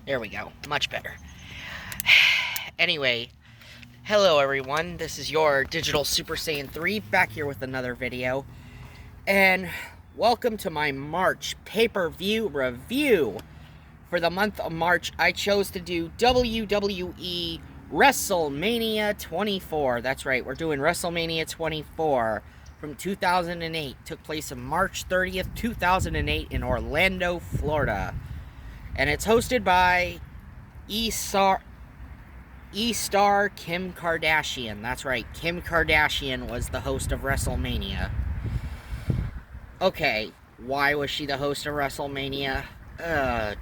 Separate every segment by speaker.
Speaker 1: There we go. Much better. Anyway, hello everyone. This is your Digital Super Saiyan 3 back here with another video. And welcome to my March pay-per-view review. For the month of March, I chose to do WWE Wrestlemania 24. That's right, we're doing Wrestlemania 24 from 2008. Took place on March 30th, 2008 in Orlando, Florida. And it's hosted by E-Star Kim Kardashian. That's right, Kim Kardashian was the host of WrestleMania. Okay, why was she the host of WrestleMania?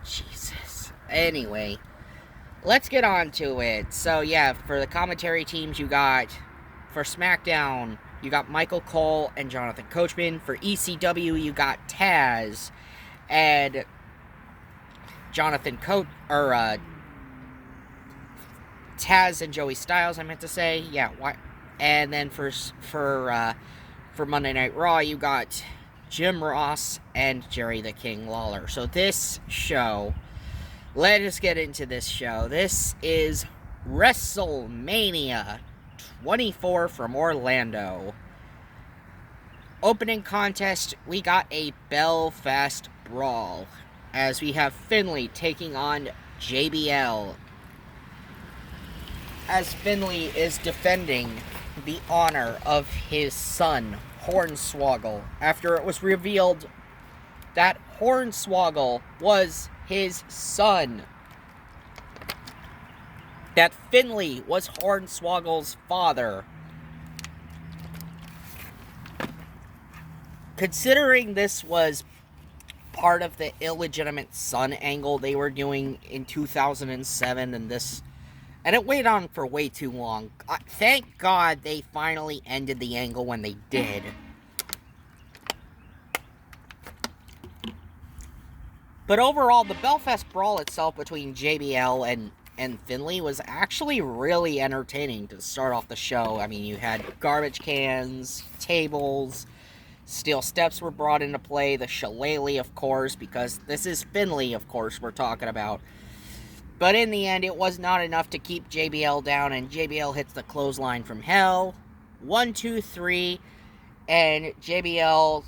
Speaker 1: Jesus. Anyway, let's get on to it. So, yeah, for the commentary teams, you got, for SmackDown, you got Michael Cole and Jonathan Coachman. For ECW, you got Taz and Taz and Joey Styles, I meant to say. Yeah, why? And then for Monday Night Raw, you got Jim Ross and Jerry the King Lawler. So this show, let us get into this show. This is WrestleMania 24 from Orlando. Opening contest, we got a Belfast Brawl, as we have Finlay taking on JBL, as Finlay is defending the honor of his son, Hornswoggle, after it was revealed that Hornswoggle was his son. That Finlay was Hornswoggle's father. Considering this was part of the illegitimate son angle they were doing in 2007, and it went on for way too long. Thank God they finally ended the angle when they did. But overall, the Belfast Brawl itself between JBL and Finlay was actually really entertaining to start off the show. I mean, you had garbage cans, tables, steel steps were brought into play, the shillelagh, of course, because this is Finlay, of course, we're talking about. But in the end, it was not enough to keep JBL down, and JBL hits the clothesline from hell. 1, 2, 3, and JBL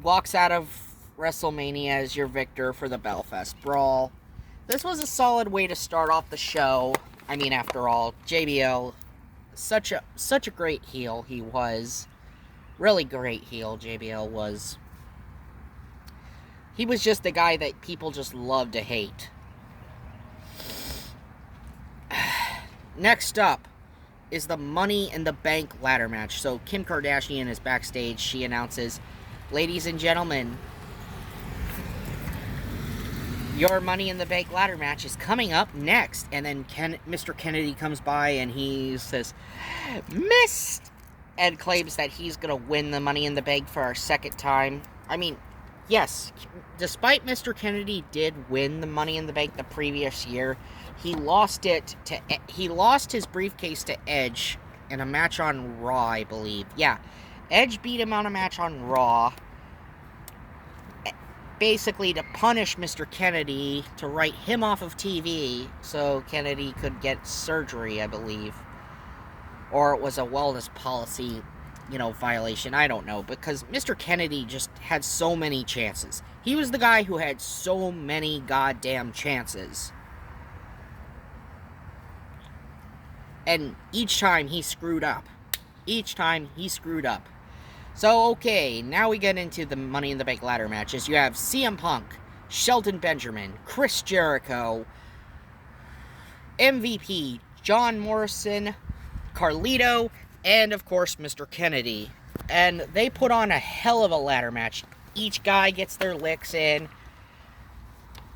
Speaker 1: walks out of WrestleMania as your victor for the Belfast Brawl. This was a solid way to start off the show. I mean, after all, JBL, such a great heel he was. Really great heel JBL was. He was just the guy that people just love to hate. Next up is the Money in the Bank ladder match. So Kim Kardashian is backstage. She announces, "Ladies and gentlemen, your Money in the Bank ladder match is coming up next." And then Mr. Kennedy comes by and he says, "Miss," and claims that he's going to win the Money in the Bank for our second time. I mean, yes, despite Mr. Kennedy did win the Money in the Bank the previous year, he lost his briefcase to Edge in a match on Raw, I believe. Yeah, Edge beat him on a match on Raw, basically to punish Mr. Kennedy, to write him off of TV so Kennedy could get surgery, I believe. Or it was a wellness policy, violation. I don't know. Because Mr. Kennedy just had so many chances. He was the guy who had so many goddamn chances. And each time he screwed up. So, okay, now we get into the Money in the Bank ladder matches. You have CM Punk, Shelton Benjamin, Chris Jericho, MVP, John Morrison, Carlito, and of course Mr. Kennedy. And they put on a hell of a ladder match. Each guy gets their licks in.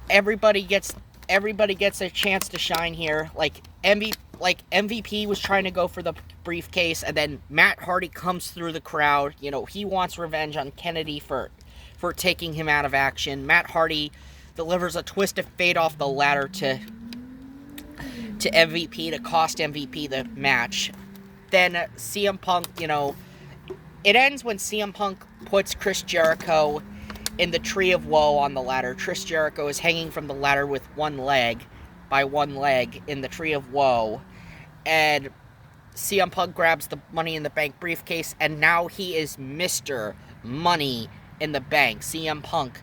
Speaker 1: Everybody gets a chance to shine here. Like MVP was trying to go for the briefcase, and then Matt Hardy comes through the crowd. He wants revenge on Kennedy for taking him out of action. Matt Hardy delivers a twisted fate off the ladder to MVP to cost MVP the match. Then CM Punk, it ends when CM Punk puts Chris Jericho in the Tree of Woe on the ladder. Chris Jericho is hanging from the ladder with one leg. by one leg in the Tree of Woe. And CM Punk grabs the Money in the Bank briefcase, and now he is Mr. Money in the Bank. CM Punk,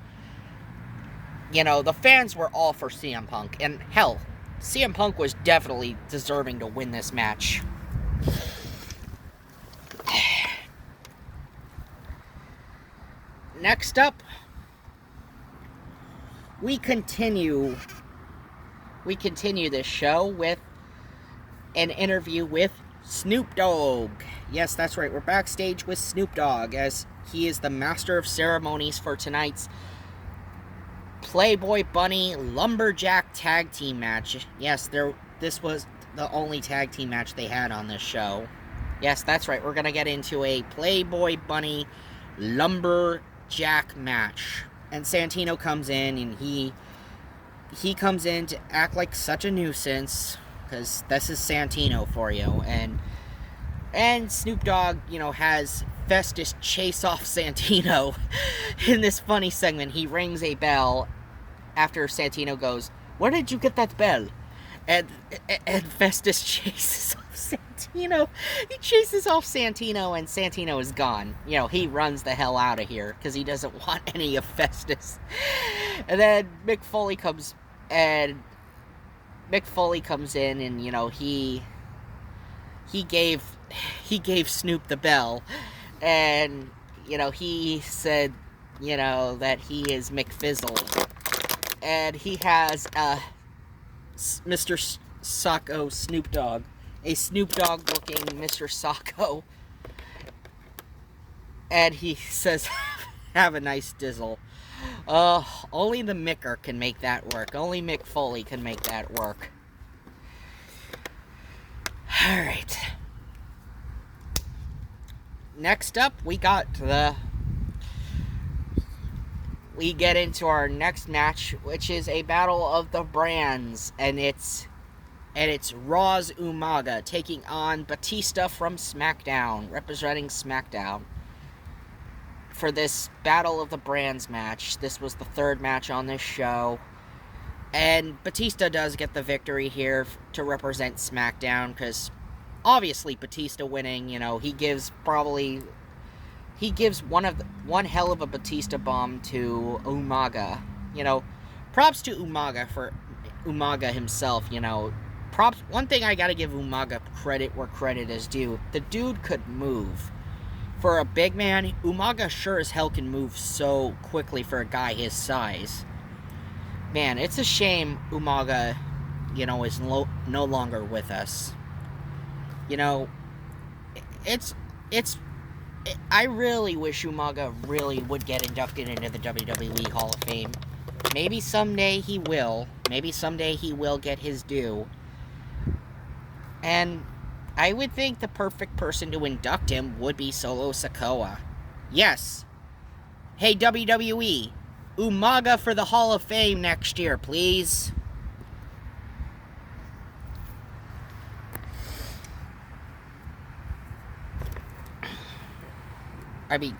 Speaker 1: the fans were all for CM Punk, and hell, CM Punk was definitely deserving to win this match. Next up, we continue this show with an interview with Snoop Dogg. Yes, that's right, we're backstage with Snoop Dogg, as he is the master of ceremonies for tonight's Playboy Bunny Lumberjack Tag Team match. Yes, this was the only tag team match they had on this show. Yes, that's right, we're going to get into a Playboy Bunny Lumberjack match. And Santino comes in, and he comes in to act like such a nuisance, because this is Santino for you. And Snoop Dogg, has Festus chase off Santino in this funny segment. He rings a bell after Santino goes, "Where did you get that bell?" And Festus chases off Santino. He chases off Santino, and Santino is gone. He runs the hell out of here because he doesn't want any of Festus. And then Mick Foley comes in, and he gave Snoop the bell, and he said that he is McFizzle, and he has Mr. Socko Snoop Dogg, a Snoop Dogg looking Mr. Socko, and he says, "Have a nice dizzle." Only the Micker can make that work. Only Mick Foley can make that work. Alright. Next up, we get into our next match, which is a battle of the brands, and it's Raw's Umaga taking on Batista from SmackDown, representing SmackDown for this Battle of the Brands match. This was the third match on this show, and Batista does get the victory here to represent SmackDown, because obviously Batista winning, he gives one hell of a Batista bomb to Umaga. Props to Umaga for Umaga himself. Props. One thing I gotta give Umaga credit where credit is due. The dude could move. For a big man, Umaga sure as hell can move so quickly for a guy his size. Man, it's a shame Umaga, is no longer with us. I really wish Umaga really would get inducted into the WWE Hall of Fame. Maybe someday he will. Maybe someday he will get his due. And I would think the perfect person to induct him would be Solo Sikoa. Yes. Hey, WWE. Umaga for the Hall of Fame next year, please.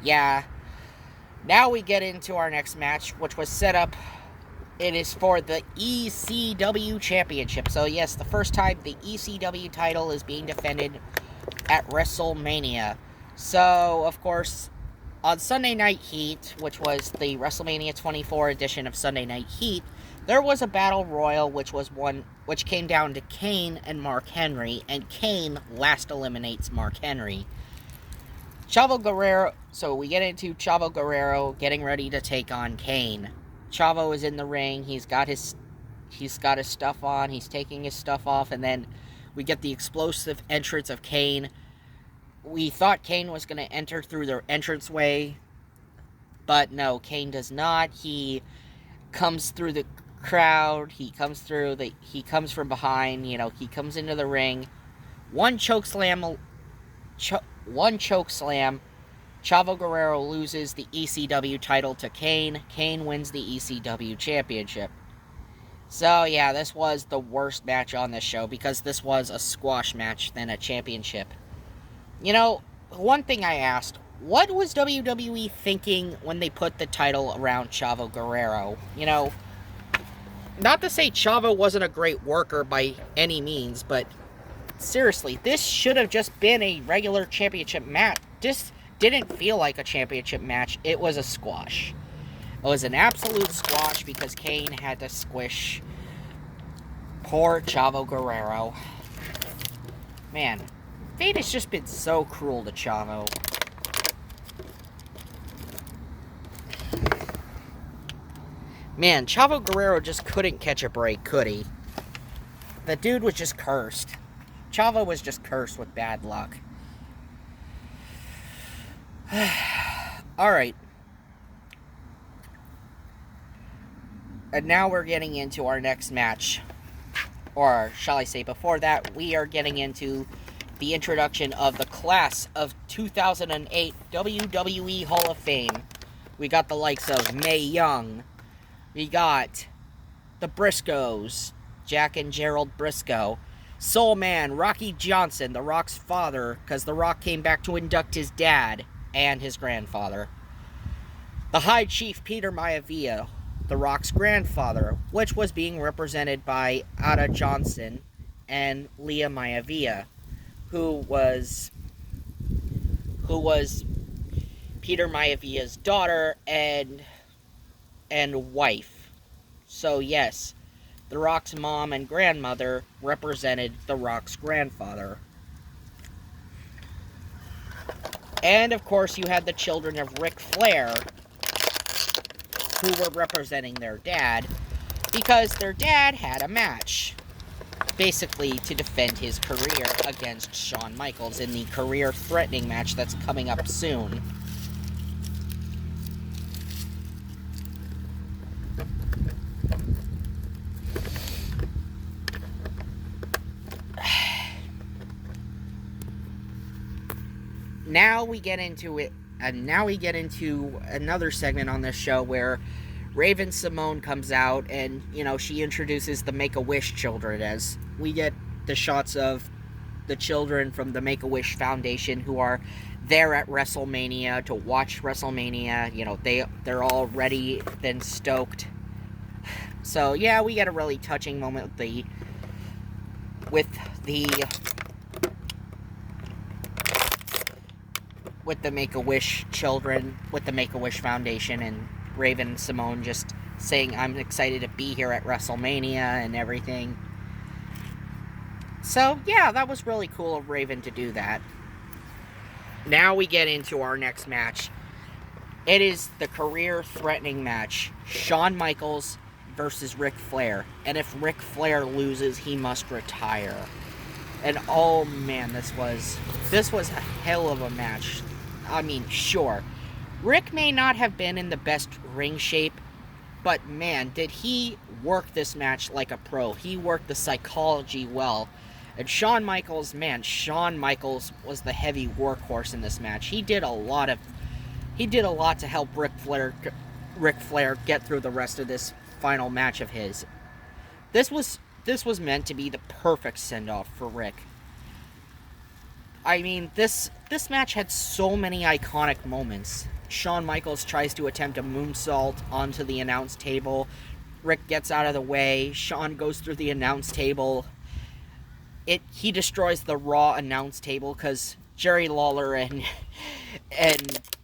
Speaker 1: Yeah. Now we get into our next match, which was set up. It is for the ECW Championship. So yes, the first time the ECW title is being defended at WrestleMania. So, of course, on Sunday Night Heat, which was the WrestleMania 24 edition of Sunday Night Heat, there was a battle royal which came down to Kane and Mark Henry, and Kane last eliminates Mark Henry. Chavo Guerrero, so we get into Chavo Guerrero getting ready to take on Kane. Chavo is in the ring, he's got his stuff on, he's taking his stuff off, and then we get the explosive entrance of Kane. We thought Kane was going to enter through the entranceway, but no, Kane does not. He comes through the crowd, he comes from behind, he comes into the ring. One choke slam, Chavo Guerrero loses the ECW title to Kane. Kane wins the ECW championship. So yeah, this was the worst match on this show, because this was a squash match than a championship. One thing I asked, what was WWE thinking when they put the title around Chavo Guerrero? not to say Chavo wasn't a great worker by any means, but seriously, this should have just been a regular championship match. This didn't feel like a championship match. It was a squash. It was an absolute squash because Kane had to squish poor Chavo Guerrero. Man, fate has just been so cruel to Chavo. Man, Chavo Guerrero just couldn't catch a break, could he? The dude was just cursed. Chavo was just cursed with bad luck. Alright. And now we're getting into our next match. Or, shall I say, before that, we are getting into the introduction of the class of 2008 WWE Hall of Fame. We got the likes of Mae Young. We got the Briscoes, Jack and Gerald Briscoe. Soul Man, Rocky Johnson, The Rock's father, because The Rock came back to induct his dad and his grandfather. The High Chief Peter Maivia, The Rock's grandfather, which was being represented by Ada Johnson and Leah Maivia, who was Peter Maivia's daughter and wife. So yes, The Rock's mom and grandmother represented The Rock's grandfather. And of course you had the children of Ric Flair, who were representing their dad, because their dad had a match, basically to defend his career against Shawn Michaels in the career-threatening match that's coming up soon. Now we get into it, and now we get into another segment on this show where Raven Simone comes out and, she introduces the Make-A-Wish children, as we get the shots of the children from the Make-A-Wish Foundation who are there at WrestleMania to watch WrestleMania. They're all ready and stoked. So, yeah, we get a really touching moment with the Make-A-Wish children, with the Make-A-Wish Foundation, and Raven Simone just saying, I'm excited to be here at WrestleMania and everything. So, yeah, that was really cool of Raven to do that. Now we get into our next match. It is the career-threatening match. Shawn Michaels versus Ric Flair. And if Ric Flair loses, he must retire. And oh man, this was a hell of a match. I mean, sure, Rick may not have been in the best ring shape, but man, did he work this match like a pro. He worked the psychology well. And Shawn Michaels was the heavy workhorse in this match. He did a lot to help Ric Flair get through the rest of this final match of his. This was meant to be the perfect send-off for Rick. I mean, this match had so many iconic moments. Shawn Michaels tries to attempt a moonsault onto the announce table. Rick gets out of the way. Shawn goes through the announce table. He destroys the Raw announce table because Jerry Lawler and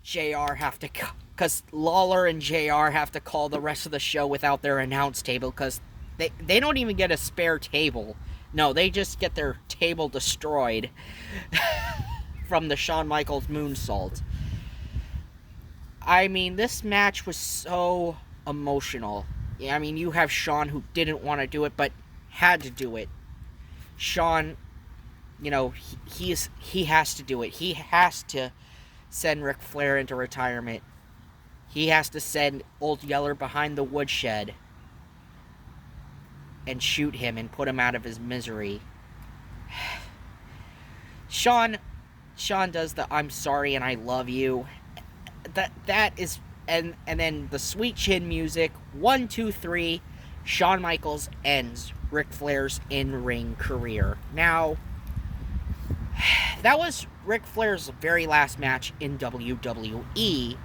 Speaker 1: JR have to... Because Lawler and JR have to call the rest of the show without their announce table because they don't even get a spare table. No, they just get their table destroyed from the Shawn Michaels moonsault. I mean, this match was so emotional. I mean, you have Shawn who didn't want to do it, but had to do it. Shawn, he has to do it. He has to send Ric Flair into retirement. He has to send Old Yeller behind the woodshed and shoot him and put him out of his misery. Shawn does the I'm sorry and I love you. That is, and then the sweet chin music. 1, 2, 3. Shawn Michaels ends Ric Flair's in-ring career. Now, that was Ric Flair's very last match in WWE,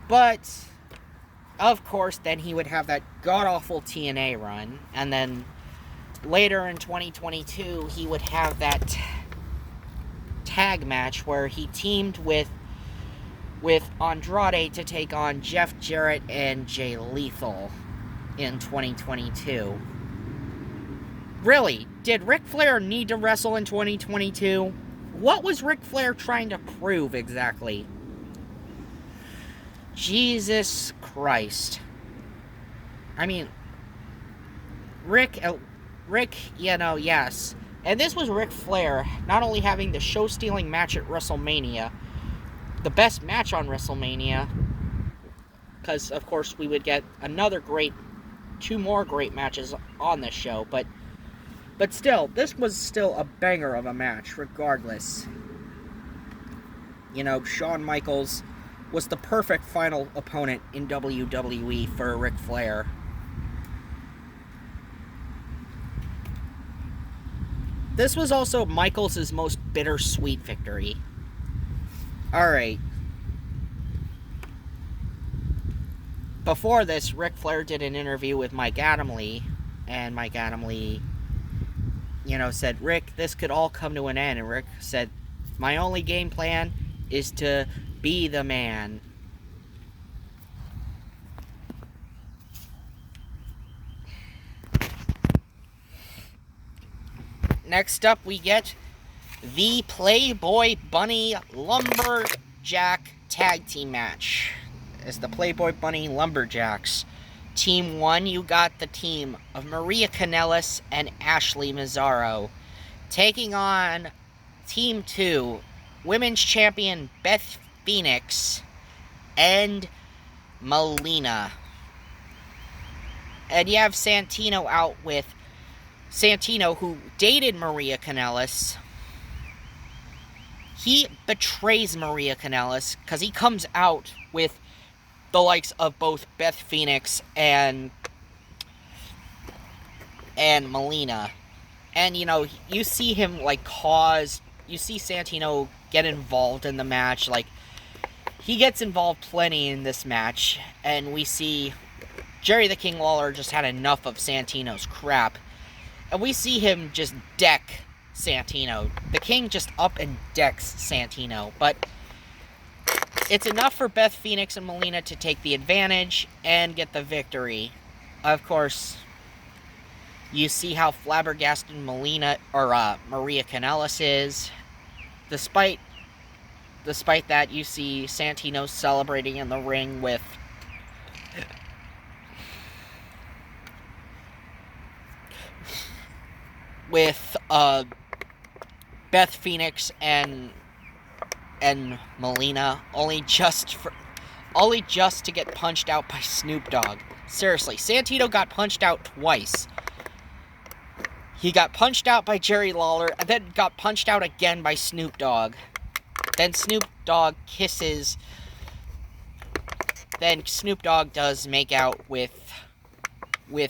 Speaker 1: but of course, then he would have that god-awful TNA run, and then later in 2022, he would have that tag match where he teamed with Andrade to take on Jeff Jarrett and Jay Lethal in 2022. Really, did Ric Flair need to wrestle in 2022? What was Ric Flair trying to prove exactly? Jesus Christ. I mean, Rick, yes. And this was Ric Flair not only having the show-stealing match at WrestleMania, the best match on WrestleMania, because, of course, we would get two more great matches on this show, but still, this was still a banger of a match, regardless. Shawn Michaels was the perfect final opponent in WWE for Ric Flair. This was also Michaels' most bittersweet victory. Alright. Before this, Ric Flair did an interview with Mike Adamle, and Mike Adamle, said, Rick, this could all come to an end. And Rick said, my only game plan is to be the man. Next up, we get the Playboy Bunny Lumberjack Tag Team match. As the Playboy Bunny Lumberjacks. Team 1, you got the team of Maria Kanellis and Ashley Mazzaro. Taking on Team 2, Women's Champion Beth Phoenix and Melina. And you have Santino out with Santino, who dated Maria Kanellis. He betrays Maria Kanellis because he comes out with the likes of both Beth Phoenix and Melina. And, you see him, you see Santino get involved in the match. He gets involved plenty in this match. And we see Jerry the King Lawler just had enough of Santino's crap. And we see him just deck Santino. The King just up and decks Santino. But it's enough for Beth Phoenix and Melina to take the advantage and get the victory. Of course, you see how flabbergasted Maria Kanellis is. Despite that, you see Santino celebrating in the ring with Beth Phoenix and Melina, only just to get punched out by Snoop Dogg. Seriously, Santino got punched out twice. He got punched out by Jerry Lawler, and then got punched out again by Snoop Dogg. Then Snoop Dogg kisses. Then Snoop Dogg does make out with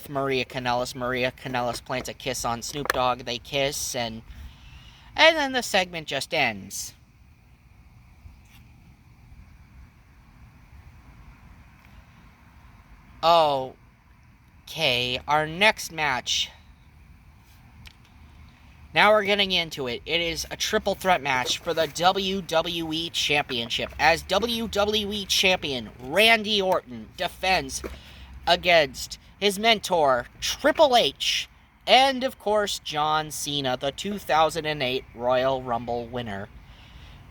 Speaker 1: Maria Kanellis. Maria Kanellis plants a kiss on Snoop Dogg. They kiss, and then the segment just ends. Okay, our next match. Now we're getting into it. It is a triple threat match for the WWE Championship. As WWE Champion Randy Orton defends against his mentor, Triple H, and, of course, John Cena, the 2008 Royal Rumble winner.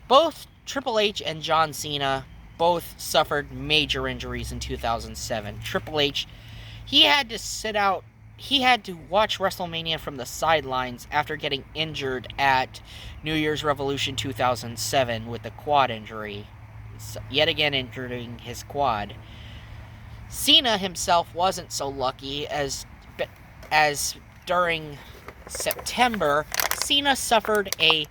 Speaker 1: Both Triple H and John Cena both suffered major injuries in 2007. Triple H, he had to watch WrestleMania from the sidelines after getting injured at New Year's Revolution 2007 with a quad injury. Yet again injuring his quad. Cena himself wasn't so lucky as during September, Cena suffered a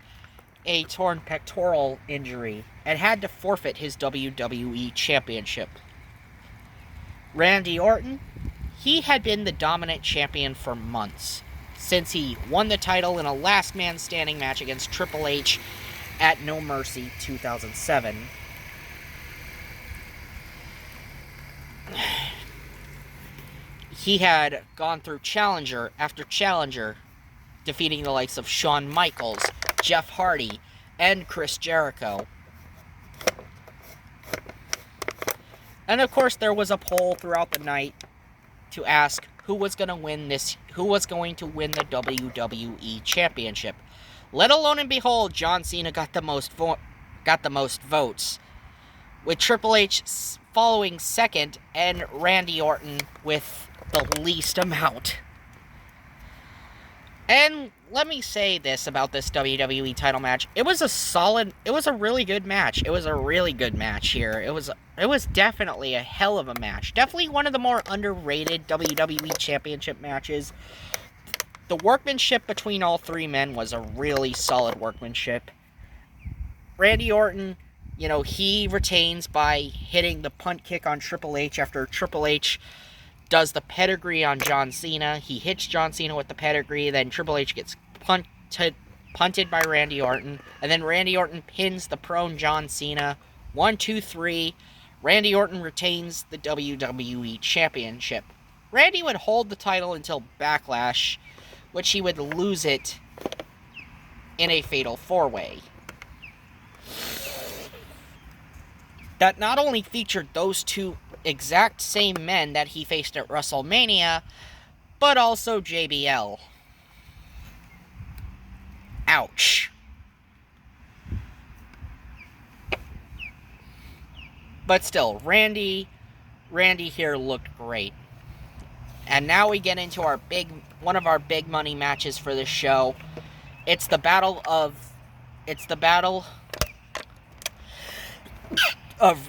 Speaker 1: torn pectoral injury and had to forfeit his WWE Championship. Randy Orton, he had been the dominant champion for months, since he won the title in a last man standing match against Triple H at No Mercy 2007. he had gone through challenger after challenger, defeating the likes of Shawn Michaels, Jeff Hardy, and Chris Jericho. And of course, there was a poll throughout the night to ask who was going to win the WWE Championship. Let alone and behold, John Cena got the most votes, with Triple H following second and Randy Orton with the least amount. And let me say this about this WWE title match. It was a really good match. It was a really good match here. It was definitely a hell of a match. Definitely one of the more underrated WWE Championship matches. The workmanship between all three men was a really solid workmanship. Randy Orton, he retains by hitting the punt kick on Triple H after Triple H does the pedigree on John Cena. He hits John Cena with the pedigree, then Triple H gets punted by Randy Orton, and then Randy Orton pins the prone John Cena. 1, 2, 3. Randy Orton retains the WWE Championship. Randy would hold the title until Backlash, which he would lose it in a fatal 4-way. That not only featured those two exact same men that he faced at WrestleMania, but also JBL. Ouch. But still, Randy here looked great. And now we get into one of our big money matches for this show. It's the battle of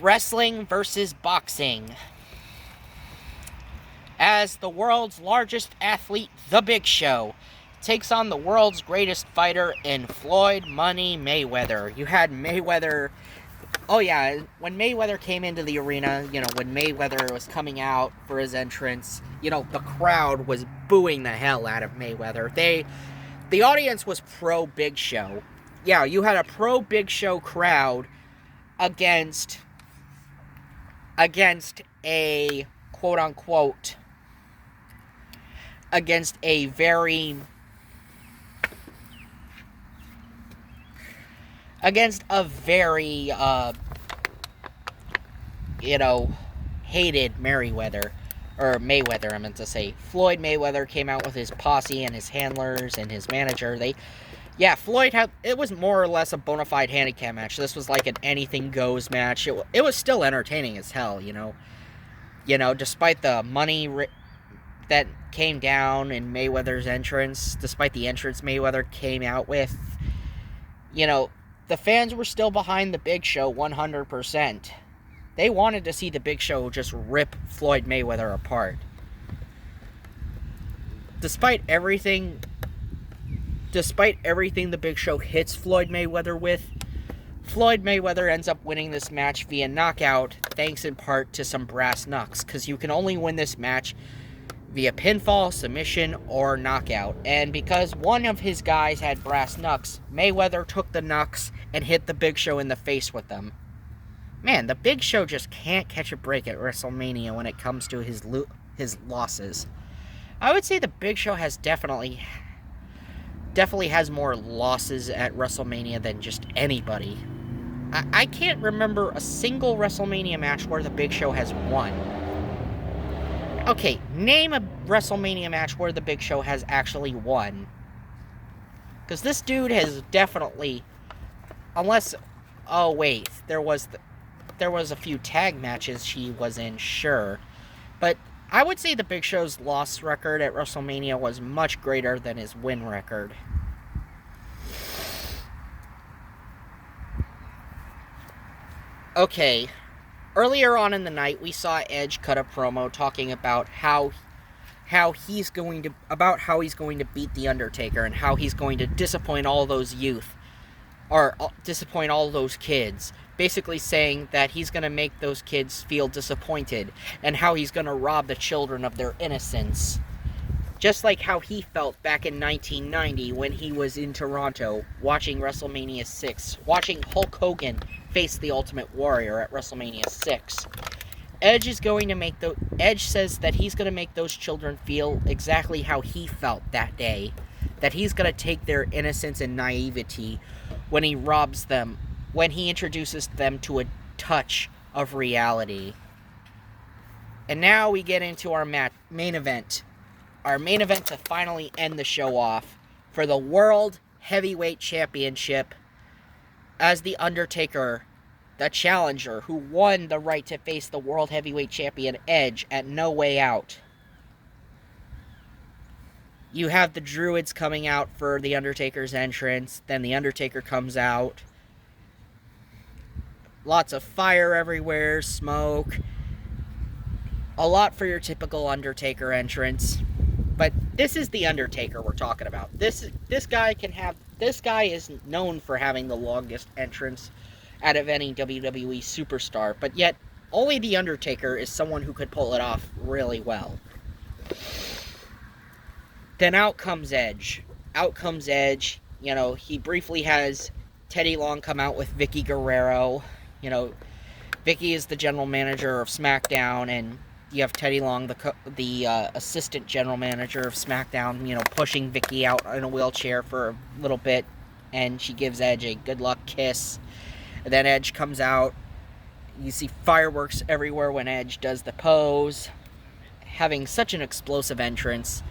Speaker 1: wrestling versus boxing. As the world's largest athlete, The Big Show, takes on the world's greatest fighter in Floyd Money Mayweather. You had Mayweather. Oh yeah, when Mayweather came into the arena, when Mayweather was coming out for his entrance, the crowd was booing the hell out of Mayweather. The audience was pro Big Show. Yeah, you had a pro Big Show crowd against a quote-unquote against a very hated Mayweather, I meant to say. Floyd Mayweather came out with his posse and his handlers and his manager. It was more or less a bona fide handicap match. This was like an anything goes match. It was still entertaining as hell, despite the money that came down in Mayweather's entrance, despite the entrance Mayweather came out with, the fans were still behind the Big Show 100%. They wanted to see the Big Show just rip Floyd Mayweather apart. Despite everything the Big Show hits Floyd Mayweather with, Floyd Mayweather ends up winning this match via knockout, thanks in part to some brass knucks, because you can only win this match via pinfall, submission, or knockout. And because one of his guys had brass knucks, Mayweather took the knucks and hit the Big Show in the face with them. Man, the Big Show just can't catch a break at WrestleMania when it comes to his losses. I would say the Big Show has definitely has more losses at WrestleMania than just anybody. I can't remember a single WrestleMania match where the Big Show has won. Okay, name a WrestleMania match where the Big Show has actually won. Because this dude has definitely... Unless... Oh, wait. There was a few tag matches he was in, sure. But I would say the Big Show's loss record at WrestleMania was much greater than his win record. Okay, earlier on in the night, we saw Edge cut a promo talking about how he's going to beat The Undertaker and how he's going to disappoint all those youth, or disappoint all those kids. Basically saying that he's going to make those kids feel disappointed and how he's going to rob the children of their innocence. Just like how he felt back in 1990 when he was in Toronto watching WrestleMania 6, watching Hulk Hogan face the Ultimate Warrior at WrestleMania 6. Edge says that he's going to make those children feel exactly how he felt that day. That he's going to take their innocence and naivety when he robs them, when he introduces them to a touch of reality. And now we get into our main event. Our main event to finally end the show off for the World Heavyweight Championship, as The Undertaker, the challenger who won the right to face the World Heavyweight Champion Edge at No Way Out. You have the Druids coming out for The Undertaker's entrance. Then The Undertaker comes out. Lots of fire everywhere, smoke. A lot for your typical Undertaker entrance. But this is The Undertaker we're talking about. This guy is known for having the longest entrance out of any WWE superstar. But yet, only The Undertaker is someone who could pull it off really well. Then out comes Edge. You know, he briefly has Teddy Long come out with Vicky Guerrero. You know, Vicky is the general manager of SmackDown, and you have Teddy Long, the assistant general manager of SmackDown, you know, pushing Vicky out in a wheelchair for a little bit, and she gives Edge a good luck kiss. And then Edge comes out. You see fireworks everywhere when Edge does the pose, having such an explosive entrance.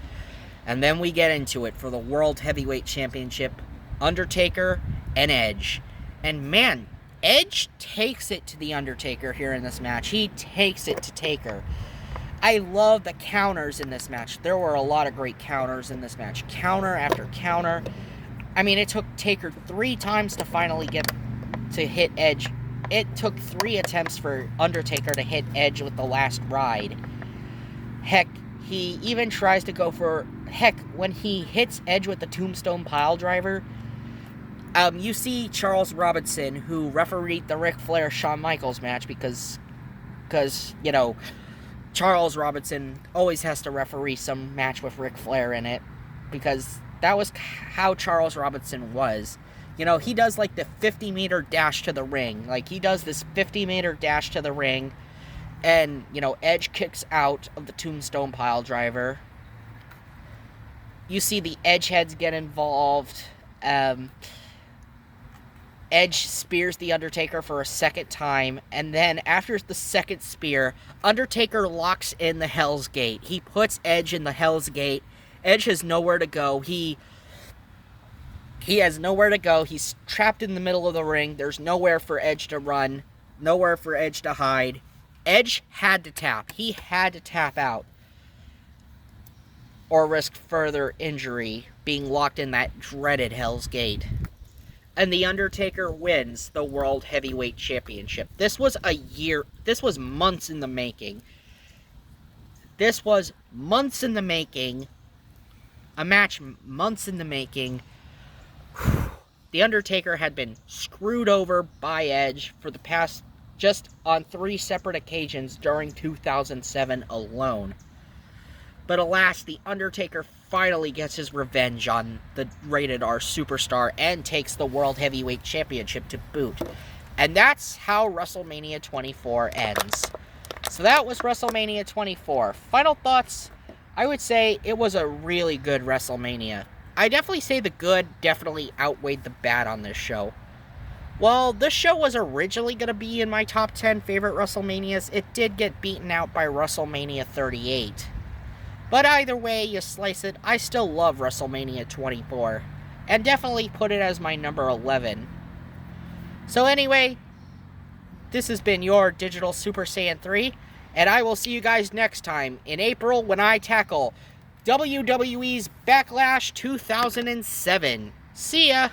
Speaker 1: And then we get into it for the World Heavyweight Championship, Undertaker and Edge. And man, Edge takes it to The Undertaker here in this match. He takes it to Taker. I love the counters in this match. There were a lot of great counters in this match. Counter after counter. I mean, it took Taker 3 times to finally get to hit Edge. It took 3 attempts for Undertaker to hit Edge with the last ride. Heck, he even tries to go for... Heck, when he hits Edge with the Tombstone Piledriver, you see Charles Robinson, who refereed the Ric Flair-Shawn Michaels match because, you know, Charles Robinson always has to referee some match with Ric Flair in it, because that was how Charles Robinson was. You know, he does like the 50-meter dash to the ring. Like, he does this 50-meter dash to the ring, and, you know, Edge kicks out of the Tombstone Piledriver. You see the Edgeheads get involved. Edge spears The Undertaker for a second time, and then after the second spear, Undertaker locks in the Hell's Gate. He puts Edge in the Hell's Gate. Edge has nowhere to go. He has nowhere to go. He's trapped in the middle of the ring. There's nowhere for Edge to run, nowhere for Edge to hide. Edge had to tap. He had to tap out, or risk further injury, being locked in that dreaded Hell's Gate. And The Undertaker wins the World Heavyweight Championship. This was months in the making. This was months in the making. A match months in the making. The Undertaker had been screwed over by Edge for the past, just on 3 separate occasions during 2007 alone. But alas, The Undertaker finally gets his revenge on the Rated R superstar and takes the World Heavyweight Championship to boot. And that's how WrestleMania 24 ends. So that was WrestleMania 24. Final thoughts? I would say it was a really good WrestleMania. I definitely say the good definitely outweighed the bad on this show. Well, this show was originally going to be in my top 10 favorite WrestleManias. It did get beaten out by WrestleMania 38. But either way you slice it, I still love WrestleMania 24. And definitely put it as my number 11. So anyway, this has been your Digital Super Saiyan 3. And I will see you guys next time in April when I tackle WWE's Backlash 2007. See ya!